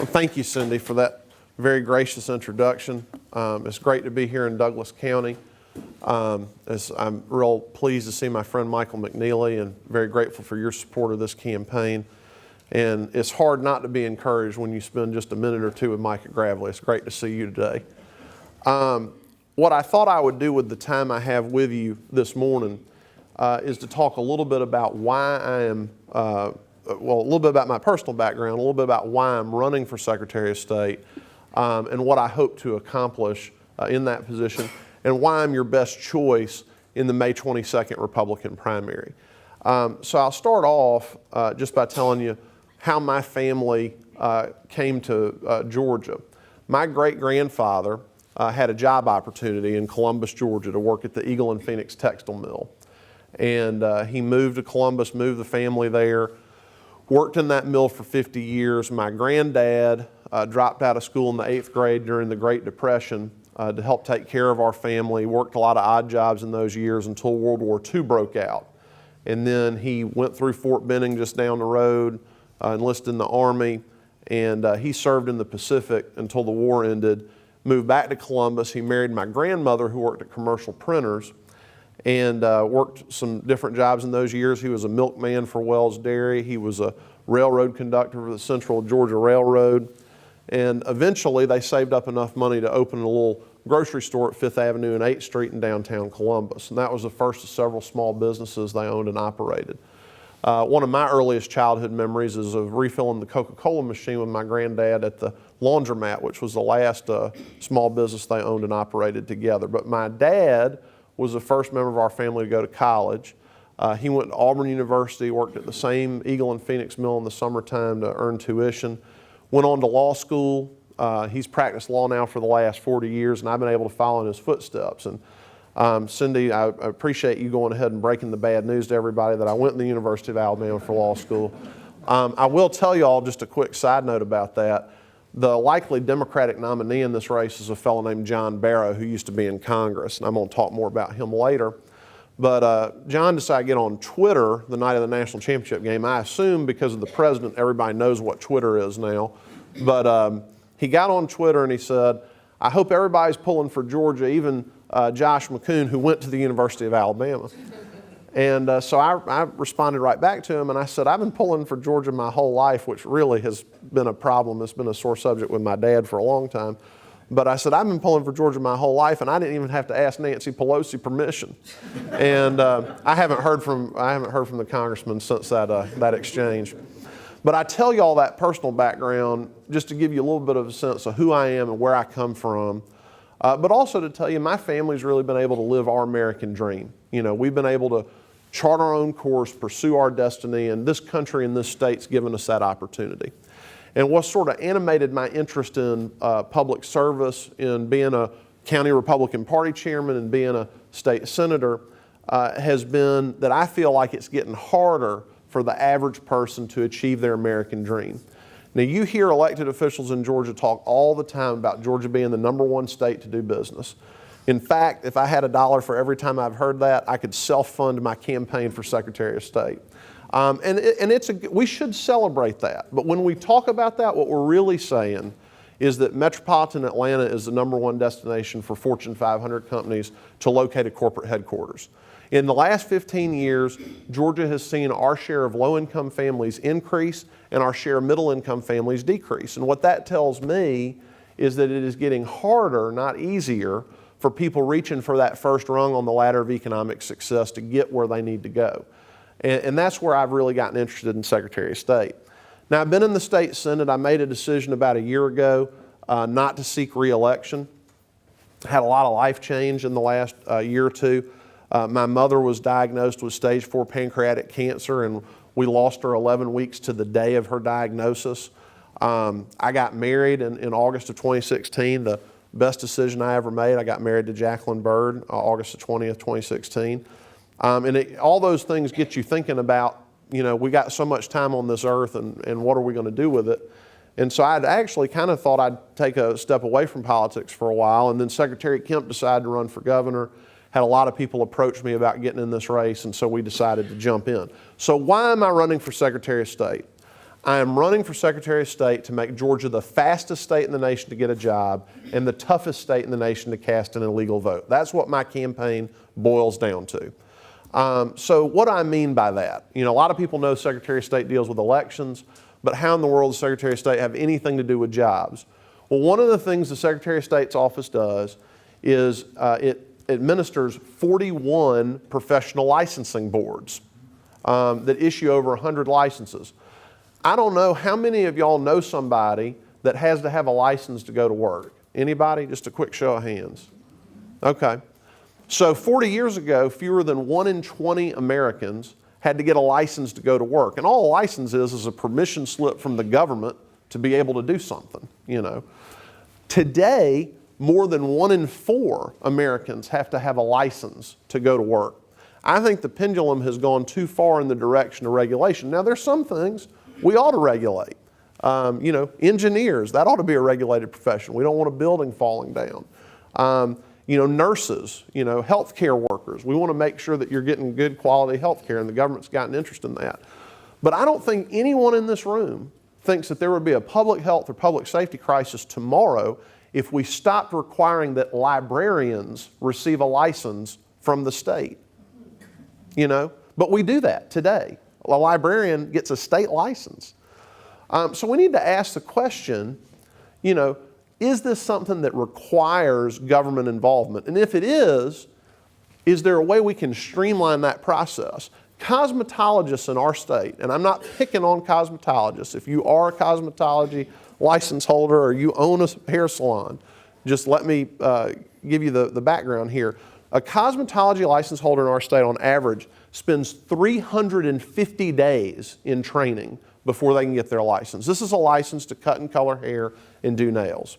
Well, thank you, Cindy, for that very gracious introduction. It's great to be here in Douglas County. I'm real pleased to see my friend Michael McNeely and very grateful for your support of this campaign. And it's hard not to be encouraged when you spend just a minute or two with Mike at Gravely. It's great to see you today. What I thought I would do with the time I have with you this morning is to talk a little bit about why I am, a little bit about my personal background, a little bit about why I'm running for Secretary of State, and what I hope to accomplish in that position, and why I'm your best choice in the May 22nd Republican primary. So I'll start off just by telling you how my family came to Georgia. My great-grandfather had a job opportunity in Columbus, Georgia to work at the Eagle and Phoenix Textile Mill. And he moved to Columbus, moved the family there, worked in that mill for 50 years. My granddad dropped out of school in the 8th grade during the Great Depression to help take care of our family, worked a lot of odd jobs in those years until World War II broke out. And then he went through Fort Benning just down the road, enlisted in the Army, and he served in the Pacific until the war ended, moved back to Columbus. He married my grandmother, who worked at commercial printers, and worked some different jobs in those years. He was a milkman for Wells Dairy. He was a railroad conductor for the Central Georgia Railroad. And eventually they saved up enough money to open a little grocery store at 5th Avenue and 8th Street in downtown Columbus. And that was the first of several small businesses they owned and operated. One of my earliest childhood memories is of refilling the Coca-Cola machine with my granddad at the laundromat, which was the last small business they owned and operated together. But my dad was the first member of our family to go to college. He went to Auburn University, worked at the same Eagle and Phoenix mill in the summertime to earn tuition, went on to law school. He's practiced law now for the last 40 years, and I've been able to follow in his footsteps. And Cindy, I appreciate you going ahead and breaking the bad news to everybody that I went to the University of Alabama for law school. I will tell you all just a quick side note about that. The likely Democratic nominee in this race is a fellow named John Barrow, who used to be in Congress, and I'm going to talk more about him later. But John decided to get on Twitter the night of the national championship game. I assume because of the president, everybody knows what Twitter is now. But he got on Twitter and he said, "I hope everybody's pulling for Georgia, even Josh McKoon, who went to the University of Alabama." And so I responded right back to him, and I said, "I've been pulling for Georgia my whole life," which really has been a problem. It's been a sore subject with my dad for a long time. But I said, "I've been pulling for Georgia my whole life, and I didn't even have to ask Nancy Pelosi permission." And I haven't heard from the congressman since that exchange. But I tell you all that personal background just to give you a little bit of a sense of who I am and where I come from. But also to tell you, my family's really been able to live our American dream. You know, we've been able to chart our own course, pursue our destiny, and this country and this state's given us that opportunity. And what sort of animated my interest in public service, in being a county Republican Party chairman and being a state senator, has been that I feel like it's getting harder for the average person to achieve their American dream. Now, you hear elected officials in Georgia talk all the time about Georgia being the #1 state to do business. In fact, if I had $1 for every time I've heard that, I could self-fund my campaign for Secretary of State. We should celebrate that. But when we talk about that, what we're really saying is that metropolitan Atlanta is the #1 destination for Fortune 500 companies to locate a corporate headquarters. In the last 15 years, Georgia has seen our share of low-income families increase and our share of middle-income families decrease. And what that tells me is that it is getting harder, not easier, for people reaching for that first rung on the ladder of economic success to get where they need to go. And that's where I've really gotten interested in Secretary of State. Now, I've been in the state Senate. I made a decision about a year ago not to seek re-election. Had a lot of life change in the last year or two. My mother was diagnosed with stage 4 pancreatic cancer, and we lost her 11 weeks to the day of her diagnosis. I got married in August of 2016, the best decision I ever made. I got married to Jacqueline Bird, August the 20th, 2016. All those things get you thinking about, you know, we got so much time on this earth, and what are we going to do with it? And so I'd actually kind of thought I'd take a step away from politics for a while, and then Secretary Kemp decided to run for governor. Had a lot of people approach me about getting in this race, and so we decided to jump in. So why am I running for Secretary of State? I am running for Secretary of State to make Georgia the fastest state in the nation to get a job and the toughest state in the nation to cast an illegal vote. That's what my campaign boils down to. So what do I mean by that? You know, a lot of people know Secretary of State deals with elections, but how in the world does Secretary of State have anything to do with jobs? Well, one of the things the Secretary of State's office does is it administers 41 professional licensing boards that issue over 100 licenses. I don't know how many of y'all know somebody that has to have a license to go to work. Anybody? Just a quick show of hands. Okay. So 40 years ago, fewer than 1 in 20 Americans had to get a license to go to work. And all a license is a permission slip from the government to be able to do something, you know. Today, more than 1 in 4 Americans have to have a license to go to work. I think the pendulum has gone too far in the direction of regulation. Now, there's some things we ought to regulate. You know, engineers, that ought to be a regulated profession. We don't want a building falling down. You know, nurses, you know, healthcare workers. We want to make sure that you're getting good quality healthcare, and the government's got an interest in that. But I don't think anyone in this room thinks that there would be a public health or public safety crisis tomorrow if we stopped requiring that librarians receive a license from the state. You know, but we do that today. A librarian gets a state license. So we need to ask the question, you know, is this something that requires government involvement? And if it is there a way we can streamline that process? Cosmetologists in our state, and I'm not picking on cosmetologists. If you are a cosmetology license holder or you own a hair salon, just let me give you the background here. A cosmetology license holder in our state on average spends 350 days in training before they can get their license. This is a license to cut and color hair and do nails.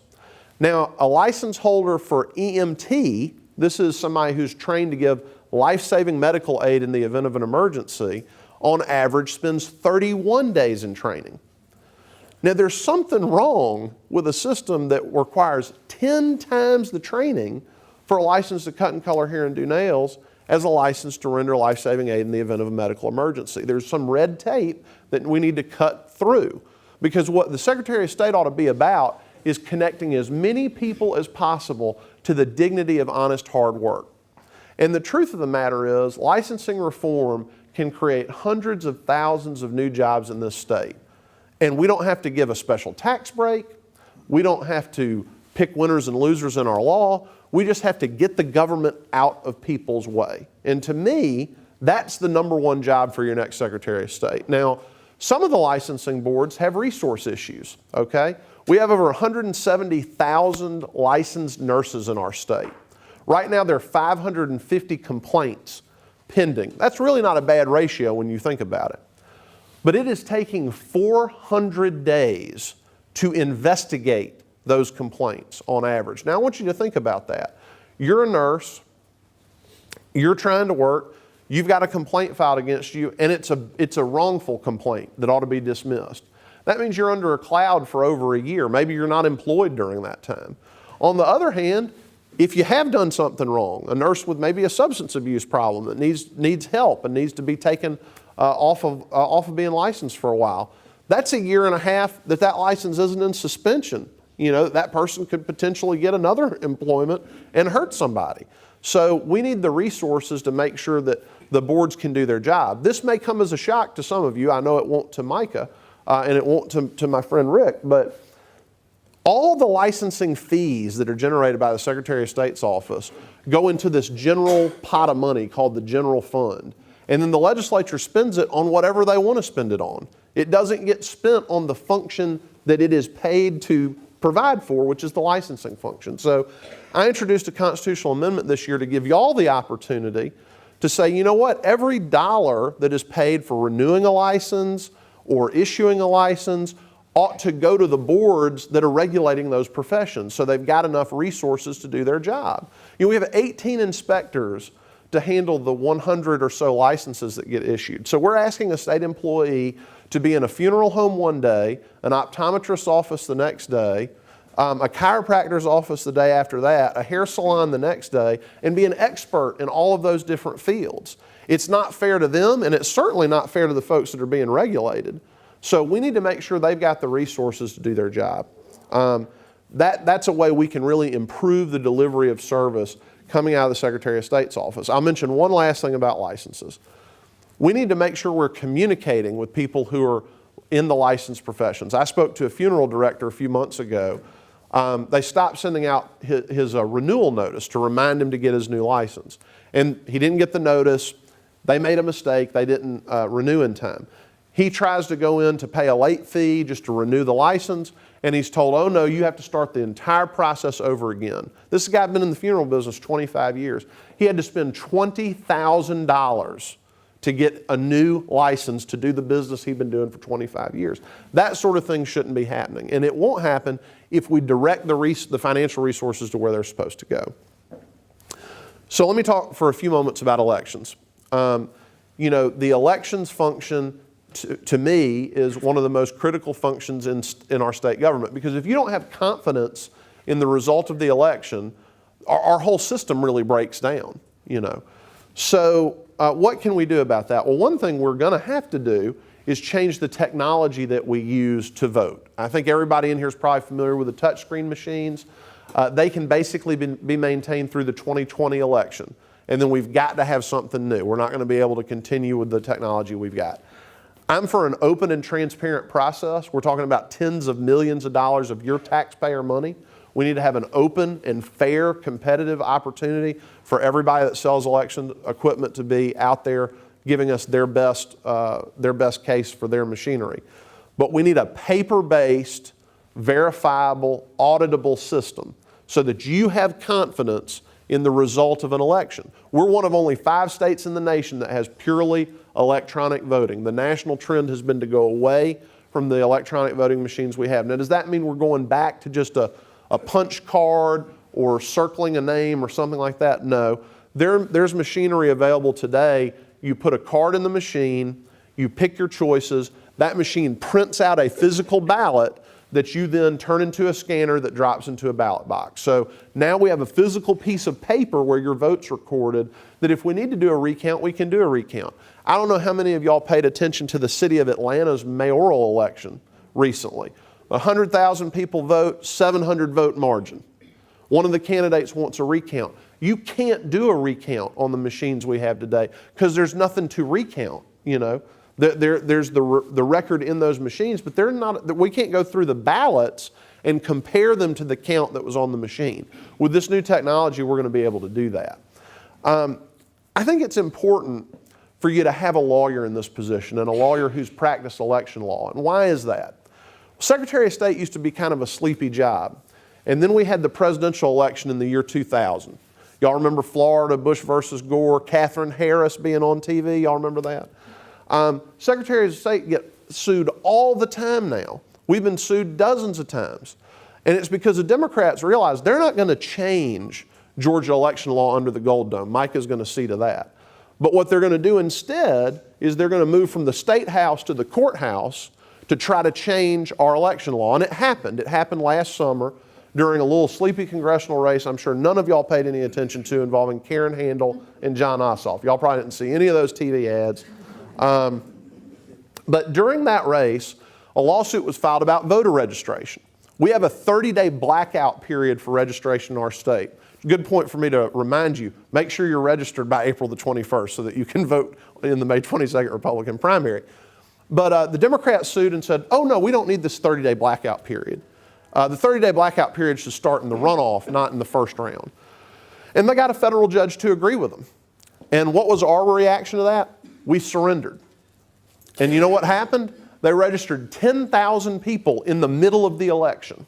Now, a license holder for EMT, this is somebody who's trained to give life-saving medical aid in the event of an emergency, on average spends 31 days in training. Now, there's something wrong with a system that requires 10 times the training for a license to cut and color hair and do nails as a license to render life-saving aid in the event of a medical emergency. There's some red tape that we need to cut through, because what the Secretary of State ought to be about is connecting as many people as possible to the dignity of honest, hard work. And the truth of the matter is, licensing reform can create hundreds of thousands of new jobs in this state. And we don't have to give a special tax break. We don't have to pick winners and losers in our law. We just have to get the government out of people's way. And to me, that's the number one job for your next Secretary of State. Now, some of the licensing boards have resource issues, okay? We have over 170,000 licensed nurses in our state. Right now, there are 550 complaints pending. That's really not a bad ratio when you think about it. But it is taking 400 days to investigate those complaints on average. Now, I want you to think about that. You're a nurse, you're trying to work, you've got a complaint filed against you, and it's a wrongful complaint that ought to be dismissed. That means you're under a cloud for over a year. Maybe you're not employed during that time. On the other hand, if you have done something wrong, a nurse with maybe a substance abuse problem that needs help and needs to be taken off of being licensed for a while, that's a year and a half that license isn't in suspension. You know, that person could potentially get another employment and hurt somebody. So we need the resources to make sure that the boards can do their job. This may come as a shock to some of you. I know it won't to Micah, and it won't to my friend Rick, but all the licensing fees that are generated by the Secretary of State's office go into this general pot of money called the general fund. And then the legislature spends it on whatever they want to spend it on. It doesn't get spent on the function that it is paid to provide for, which is the licensing function. So I introduced a constitutional amendment this year to give y'all the opportunity to say, you know what, every dollar that is paid for renewing a license or issuing a license ought to go to the boards that are regulating those professions so they've got enough resources to do their job. You know, we have 18 inspectors to handle the 100 or so licenses that get issued. So we're asking a state employee to be in a funeral home one day, an optometrist's office the next day, a chiropractor's office the day after that, a hair salon the next day, and be an expert in all of those different fields. It's not fair to them, and it's certainly not fair to the folks that are being regulated. So we need to make sure they've got the resources to do their job. That's a way we can really improve the delivery of service coming out of the Secretary of State's office. I'll mention one last thing about licenses. We need to make sure we're communicating with people who are in the licensed professions. I spoke to a funeral director a few months ago. They stopped sending out his renewal notice to remind him to get his new license. And he didn't get the notice. They made a mistake. They didn't renew in time. He tries to go in to pay a late fee just to renew the license, and he's told, oh no, you have to start the entire process over again. This guy had been in the funeral business 25 years. He had to spend $20,000 to get a new license to do the business he'd been doing for 25 years. That sort of thing shouldn't be happening, and it won't happen if we direct the financial resources to where they're supposed to go. So let me talk for a few moments about elections. The elections function, to me, is one of the most critical functions in our state government, because if you don't have confidence in the result of the election, our whole system really breaks down, So what can we do about that? Well, one thing we're going to have to do is change the technology that we use to vote. I think everybody in here is probably familiar with the touchscreen machines. They can basically be maintained through the 2020 election. And then we've got to have something new. We're not going to be able to continue with the technology we've got. I'm for an open and transparent process. We're talking about tens of millions of dollars of your taxpayer money. We need to have an open and fair, competitive opportunity for everybody that sells election equipment to be out there giving us their best case for their machinery. But we need a paper-based, verifiable, auditable system so that you have confidence in the result of an election. We're one of only 5 states in the nation that has purely electronic voting. The national trend has been to go away from the electronic voting machines we have. Now, does that mean we're going back to just a punch card or circling a name or something like that? No. There's machinery available today. You put a card in the machine, you pick your choices, that machine prints out a physical ballot that you then turn into a scanner that drops into a ballot box. So now we have a physical piece of paper where your vote's recorded, that if we need to do a recount, we can do a recount. I don't know how many of y'all paid attention to the city of Atlanta's mayoral election recently. 100,000 people vote, 700 vote margin. One of the candidates wants a recount. You can't do a recount on the machines we have today because there's nothing to recount, There's the record in those machines, but we can't go through the ballots and compare them to the count that was on the machine. With this new technology, we're going to be able to do that. I think it's important for you to have a lawyer in this position, and a lawyer who's practiced election law. And why is that? Secretary of State used to be kind of a sleepy job. And then we had the presidential election in the year 2000. Y'all remember Florida, Bush versus Gore, Katherine Harris being on TV? Y'all remember that? Secretaries of State get sued all the time now. We've been sued dozens of times. And it's because the Democrats realize they're not going to change Georgia election law under the Gold Dome. Mike is going to see to that. But what they're going to do instead is they're going to move from the state house to the courthouse to try to change our election law. And it happened. It happened last summer during a little sleepy congressional race I'm sure none of y'all paid any attention to, involving Karen Handel and John Ossoff. Y'all probably didn't see any of those TV ads. But during that race, a lawsuit was filed about voter registration. We have a 30-day blackout period for registration in our state. Good point for me to remind you, make sure you're registered by April the 21st so that you can vote in the May 22nd Republican primary. But the Democrats sued and said, oh no, we don't need this 30-day blackout period. The 30-day blackout period should start in the runoff, not in the first round. And they got a federal judge to agree with them. And what was our reaction to that? We surrendered. And you know what happened? They registered 10,000 people in the middle of the election.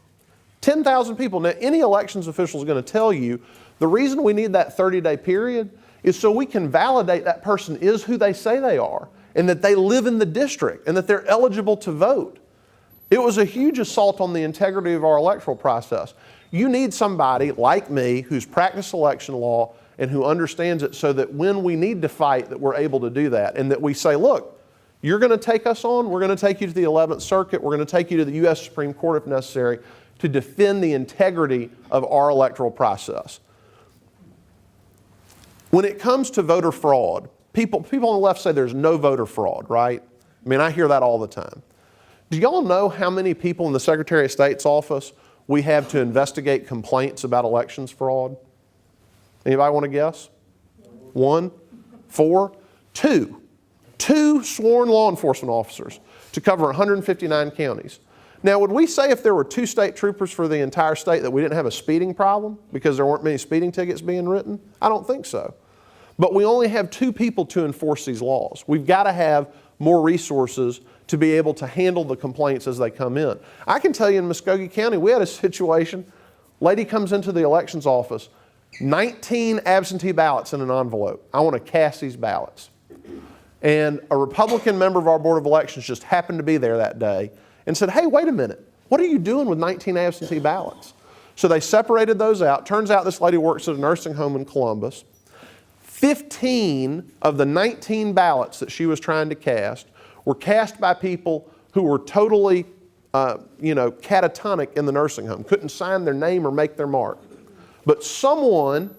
10,000 people. Now, any elections official is going to tell you the reason we need that 30-day period is so we can validate that person is who they say they are, and that they live in the district, and that they're eligible to vote. It was a huge assault on the integrity of our electoral process. You need somebody like me who's practiced election law and who understands it, so that when we need to fight, that we're able to do that, and that we say, look, you're going to take us on, we're going to take you to the 11th Circuit, we're going to take you to the U.S. Supreme Court if necessary, to defend the integrity of our electoral process. When it comes to voter fraud, people on the left say there's no voter fraud, right? I mean, I hear that all the time. Do y'all know how many people in the Secretary of State's office we have to investigate complaints about elections fraud? Anybody want to guess? 1, 4, 2. 2 sworn law enforcement officers to cover 159 counties. Now, would we say if there were 2 state troopers for the entire state that we didn't have a speeding problem because there weren't many speeding tickets being written? I don't think so. But we only have 2 people to enforce these laws. We've got to have more resources to be able to handle the complaints as they come in. I can tell you in Muskogee County, we had a situation, lady comes into the elections office, 19 absentee ballots in an envelope. I want to cast these ballots. And a Republican member of our Board of Elections just happened to be there that day and said, hey, wait a minute, what are you doing with 19 absentee ballots? So they separated those out. Turns out this lady works at a nursing home in Columbus. 15 of the 19 ballots that she was trying to cast were cast by people who were totally, catatonic in the nursing home, couldn't sign their name or make their mark. But someone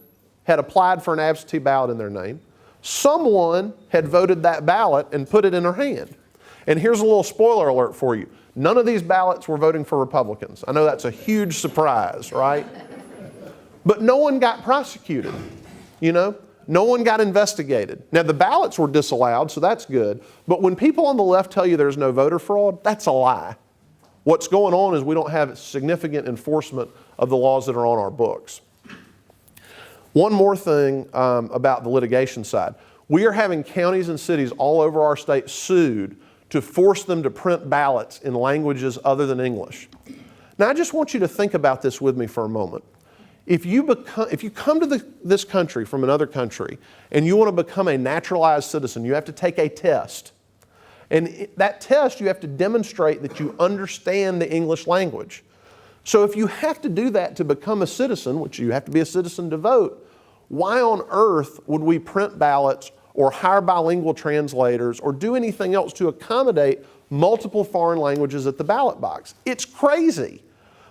had applied for an absentee ballot in their name. Someone had voted that ballot and put it in her hand. And here's a little spoiler alert for you. None of these ballots were voting for Republicans. I know that's a huge surprise, right? But no one got prosecuted, No one got investigated. Now, the ballots were disallowed, so that's good. But when people on the left tell you there's no voter fraud, that's a lie. What's going on is we don't have significant enforcement of the laws that are on our books. One more thing about the litigation side. We are having counties and cities all over our state sued to force them to print ballots in languages other than English. Now, I just want you to think about this with me for a moment. If you come to this country from another country and you want to become a naturalized citizen, you have to take a test. And that test, you have to demonstrate that you understand the English language. So if you have to do that to become a citizen, which you have to be a citizen to vote, why on earth would we print ballots or hire bilingual translators or do anything else to accommodate multiple foreign languages at the ballot box? It's crazy.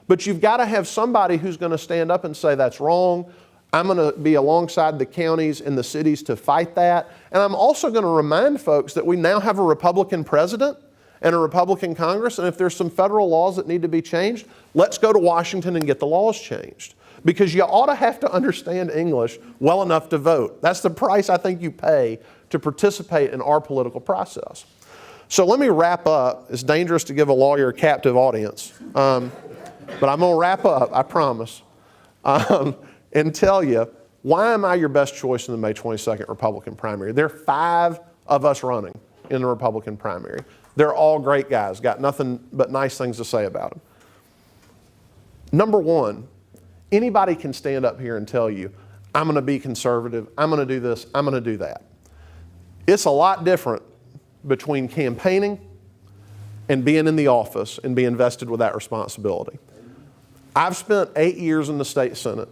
But you've got to have somebody who's going to stand up and say that's wrong. I'm going to be alongside the counties and the cities to fight that. And I'm also going to remind folks that we now have a Republican president and a Republican Congress, and if there's some federal laws that need to be changed, let's go to Washington and get the laws changed. Because you ought to have to understand English well enough to vote. That's the price I think you pay to participate in our political process. So let me wrap up. It's dangerous to give a lawyer a captive audience. But I'm going to wrap up, I promise, and tell you, why am I your best choice in the May 22nd Republican primary? There are 5 of us running in the Republican primary. They're all great guys, got nothing but nice things to say about them. Number 1, anybody can stand up here and tell you, I'm going to be conservative, I'm going to do this, I'm going to do that. It's a lot different between campaigning and being in the office and being vested with that responsibility. I've spent 8 years in the state Senate,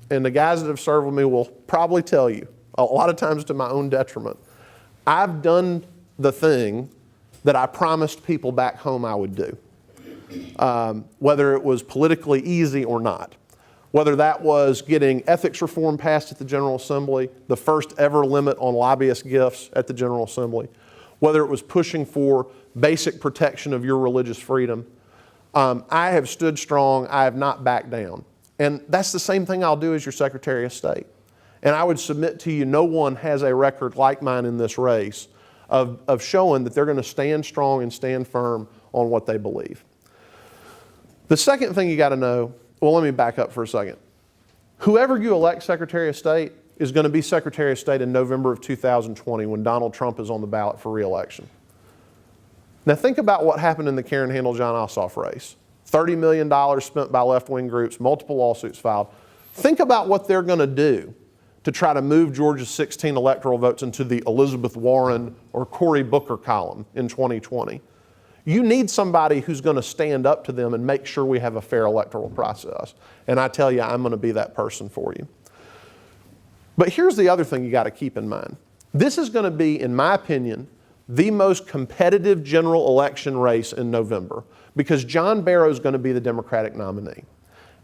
and the guys that have served with me will probably tell you, a lot of times to my own detriment, I've done the thing that I promised people back home I would do, whether it was politically easy or not. Whether that was getting ethics reform passed at the General Assembly, the first ever limit on lobbyist gifts at the General Assembly, whether it was pushing for basic protection of your religious freedom, I have stood strong, I have not backed down. And that's the same thing I'll do as your Secretary of State. And I would submit to you, no one has a record like mine in this race of showing that they're going to stand strong and stand firm on what they believe. The second thing you got to know, well, let me back up for a second. Whoever you elect Secretary of State is going to be Secretary of State in November of 2020 when Donald Trump is on the ballot for re-election. Now think about what happened in the Karen Handel-John Ossoff race. $30 million spent by left-wing groups, multiple lawsuits filed. Think about what they're going to do to try to move Georgia's 16 electoral votes into the Elizabeth Warren or Cory Booker column in 2020. You need somebody who's going to stand up to them and make sure we have a fair electoral process. And I tell you, I'm going to be that person for you. But here's the other thing you got to keep in mind. This is going to be, in my opinion, the most competitive general election race in November because John Barrow is going to be the Democratic nominee.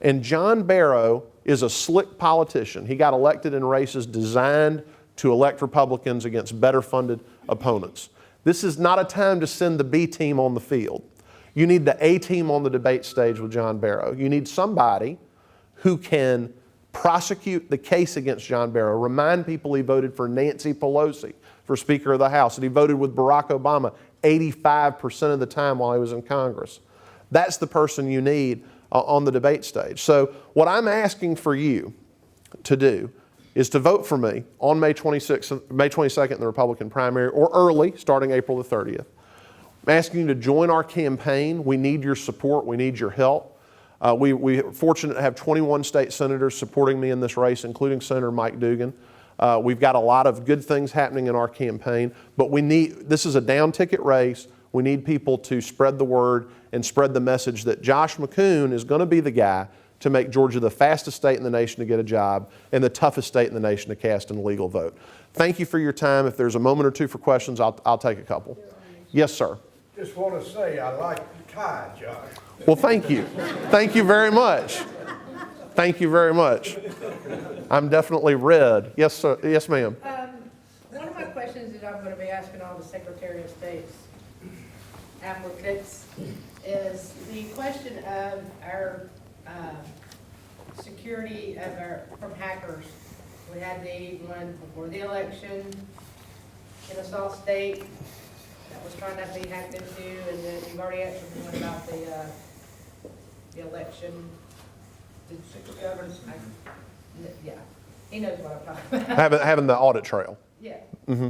And John Barrow is a slick politician. He got elected in races designed to elect Republicans against better funded opponents. This is not a time to send the B team on the field. You need the A-team on the debate stage with John Barrow. You need somebody who can prosecute the case against John Barrow, remind people he voted for Nancy Pelosi for Speaker of the House, and he voted with Barack Obama 85% of the time while he was in Congress. That's the person you need on the debate stage. So what I'm asking for you to do is to vote for me on May 22nd in the Republican primary, or early, starting April the 30th. I'm asking you to join our campaign. We need your support. We need your help. We're fortunate to have 21 state senators supporting me in this race, including Senator Mike Dugan. We've got a lot of good things happening in our campaign, but this is a down ticket race. We need people to spread the word and spread the message that Josh McKoon is going to be the guy to make Georgia the fastest state in the nation to get a job and the toughest state in the nation to cast an illegal vote. Thank you for your time. If there's a moment or two for questions, I'll take a couple. Yes, sir. Just want to say I like the tie, Josh. Well, thank you. Thank you very much. Thank you very much. I'm definitely red. Yes, sir. Yes, ma'am. One of my questions that I'm going to be asking all the Secretary of State's applicants is the question of our security from hackers. We had the one before the election in Kennesaw State that was trying not to be hacked into, and then you've already answered the one about the election. The governance, yeah, he knows what I'm talking about. Having the audit trail. Yeah. Mm-hmm.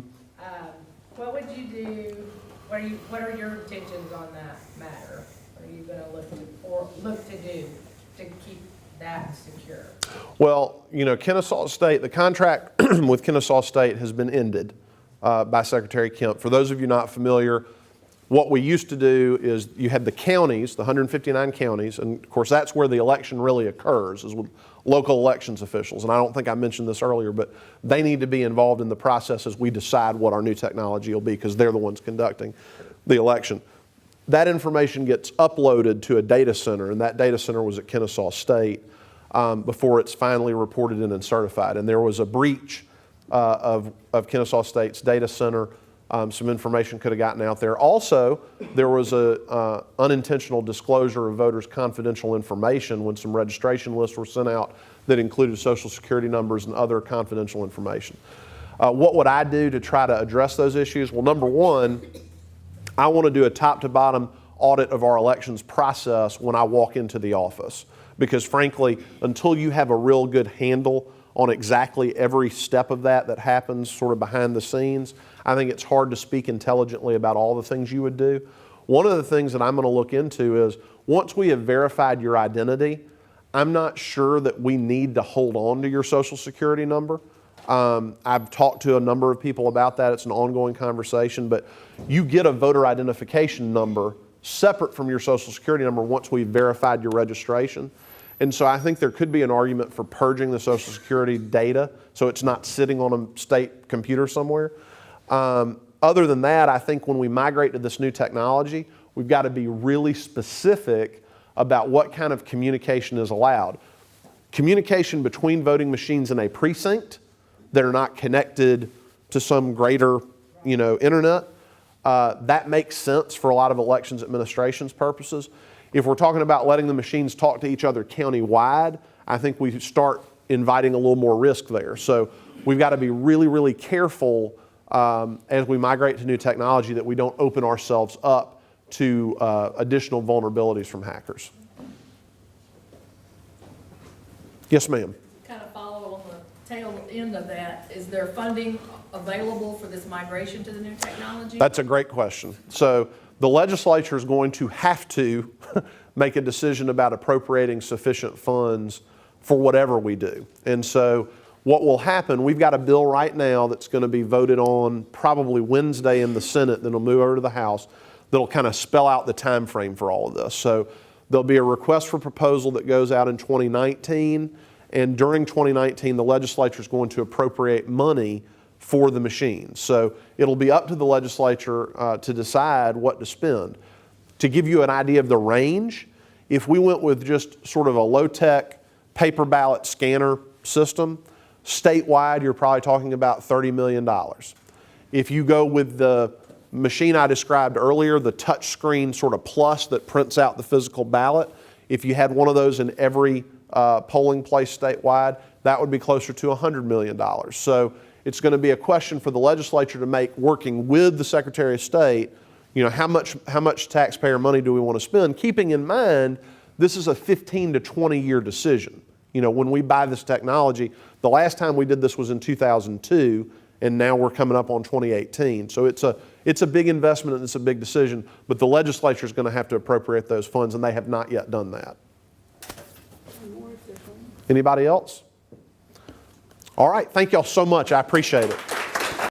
What would you do? What are your intentions on that matter? What are you going to look to do to keep that secure? Well, you know, Kennesaw State, the contract with Kennesaw State has been ended by Secretary Kemp. For those of you not familiar, what we used to do is you had the counties, the 159 counties, and of course that's where the election really occurs, is with local elections officials. And I don't think I mentioned this earlier, but they need to be involved in the process as we decide what our new technology will be, because they're the ones conducting the election. That information gets uploaded to a data center, and that data center was at Kennesaw State before it's finally reported in and certified. And there was a breach of Kennesaw State's data center. Some information could have gotten out there. Also, there was a unintentional disclosure of voters' confidential information when some registration lists were sent out that included Social Security numbers and other confidential information. What would I do to try to address those issues? Well, number one, I want to do a top-to-bottom audit of our elections process when I walk into the office. Because frankly, until you have a real good handle on exactly every step of that happens sort of behind the scenes, I think it's hard to speak intelligently about all the things you would do. One of the things that I'm going to look into is, once we have verified your identity, I'm not sure that we need to hold on to your Social Security number. I've talked to a number of people about that. It's an ongoing conversation, but you get a voter identification number separate from your Social Security number once we've verified your registration. And so I think there could be an argument for purging the Social Security data so it's not sitting on a state computer somewhere. Other than that, I think when we migrate to this new technology, we've got to be really specific about what kind of communication is allowed. Communication between voting machines in a precinct that are not connected to some greater, internet, that makes sense for a lot of elections administration's purposes. If we're talking about letting the machines talk to each other county-wide, I think we start inviting a little more risk there. So we've got to be really, really careful as we migrate to new technology that we don't open ourselves up to additional vulnerabilities from hackers. Yes, ma'am. Kind of follow on the tail end of that, is there funding available for this migration to the new technology? That's a great question. So the legislature is going to have to make a decision about appropriating sufficient funds for whatever we do. And so what will happen, we've got a bill right now that's going to be voted on probably Wednesday in the Senate, then it'll move over to the House, that'll kind of spell out the time frame for all of this. So there'll be a request for proposal that goes out in 2019, and during 2019 the legislature is going to appropriate money for the machines. So it'll be up to the legislature to decide what to spend. To give you an idea of the range, if we went with just sort of a low-tech paper ballot scanner system, statewide you're probably talking about $30 million. If you go with the machine I described earlier, the touch screen sort of plus that prints out the physical ballot, if you had one of those in every polling place statewide, that would be closer to $100 million. So it's going to be a question for the legislature to make, working with the Secretary of State, how much taxpayer money do we want to spend, keeping in mind this is a 15 to 20 year decision. When we buy this technology, the last time we did this was in 2002, and now we're coming up on 2018. So it's a big investment and it's a big decision, but the legislature is going to have to appropriate those funds, and they have not yet done that. Anybody else? All right, thank y'all so much. I appreciate it.